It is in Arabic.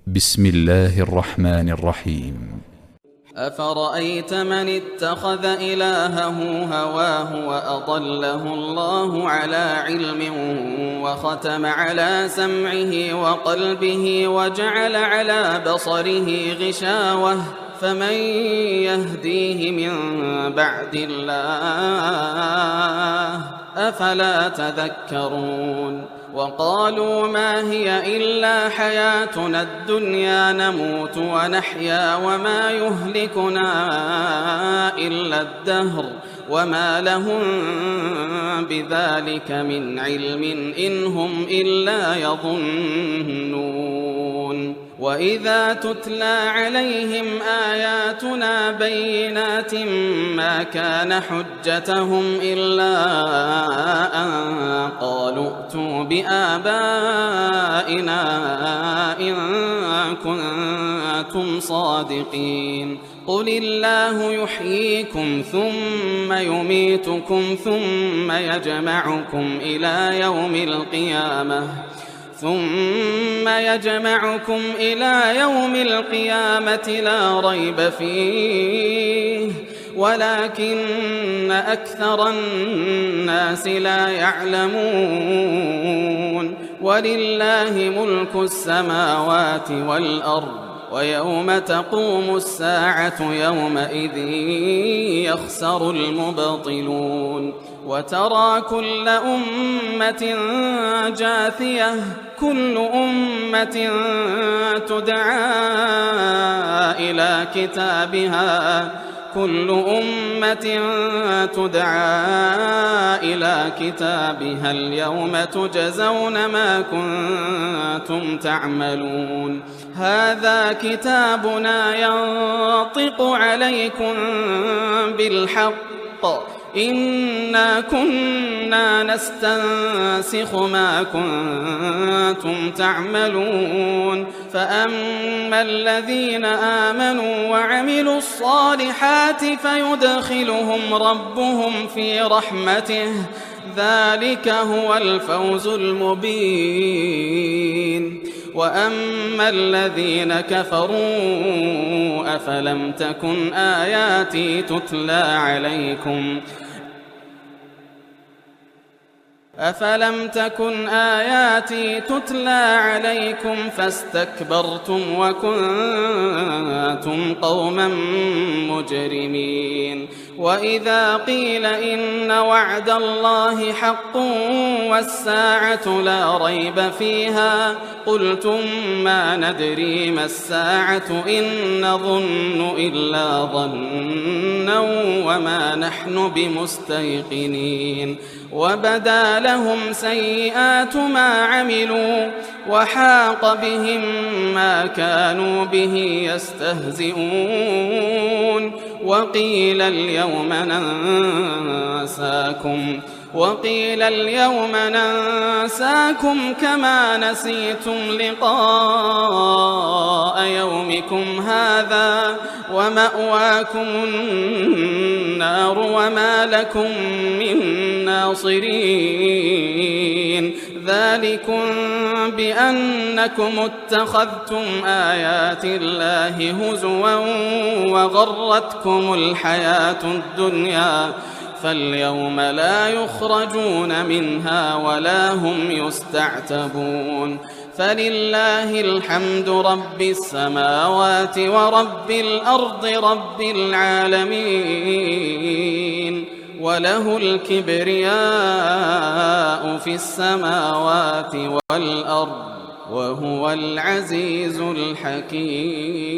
بسم الله الرحمن الرحيم. أفرأيت من اتخذ إلهه هواه وأضله الله على علم وختم على سمعه وقلبه وجعل على بصره غشاوة فمن يهديه من بعد الله أفلا تذكرون وقالوا ما هي إلا حياتنا الدنيا نموت ونحيا وما يهلكنا إلا الدهر وما لهم بذلك من علم إن هم إلا يظنون وإذا تتلى عليهم آياتنا بينات ما كان حجتهم إلا أن قالوا ائتوا بآبائنا إن كنتم صادقين قل الله يحييكم ثم يميتكم ثم يجمعكم إلى يوم القيامة لا ريب فيه ولكن أكثر الناس لا يعلمون ولله ملك السماوات والأرض ويوم تقوم الساعة يومئذ يخسر المبطلون وترى كل أمة جاثية كل أمة تدعى إلى كتابها اليوم تجزون ما كنتم تعملون هذا كتابنا ينطق عليكم بالحق إنا كنا نستنسخ ما كنتم تعملون فأما الذين آمنوا وعملوا الصالحات فيدخلهم ربهم في رحمته ذلك هو الفوز المبين وأما الذين كفروا أفلم تكن آياتي تتلى عليكم فاستكبرتم وكنتم قوما مجرمين وإذا قيل إن وعد الله حق والساعة لا ريب فيها قلتم ما ندري ما الساعة إن نظن إلا ظنا وما نحن بمستيقنين وبدا لهم سيئات ما عملوا وحاق بهم ما كانوا به يستهزئون وقيل اليوم ننساكم كما نسيتم لقاء يومكم هذا ومأواكم النار وما لكم من ناصرين ذلكم بأنكم اتخذتم آيات الله هزوا وغرتكم الحياة الدنيا فاليوم لا يخرجون منها ولا هم يستعتبون فلله الحمد رب السماوات ورب الأرض رب العالمين وله الكبرياء في السماوات والأرض وهو العزيز الحكيم.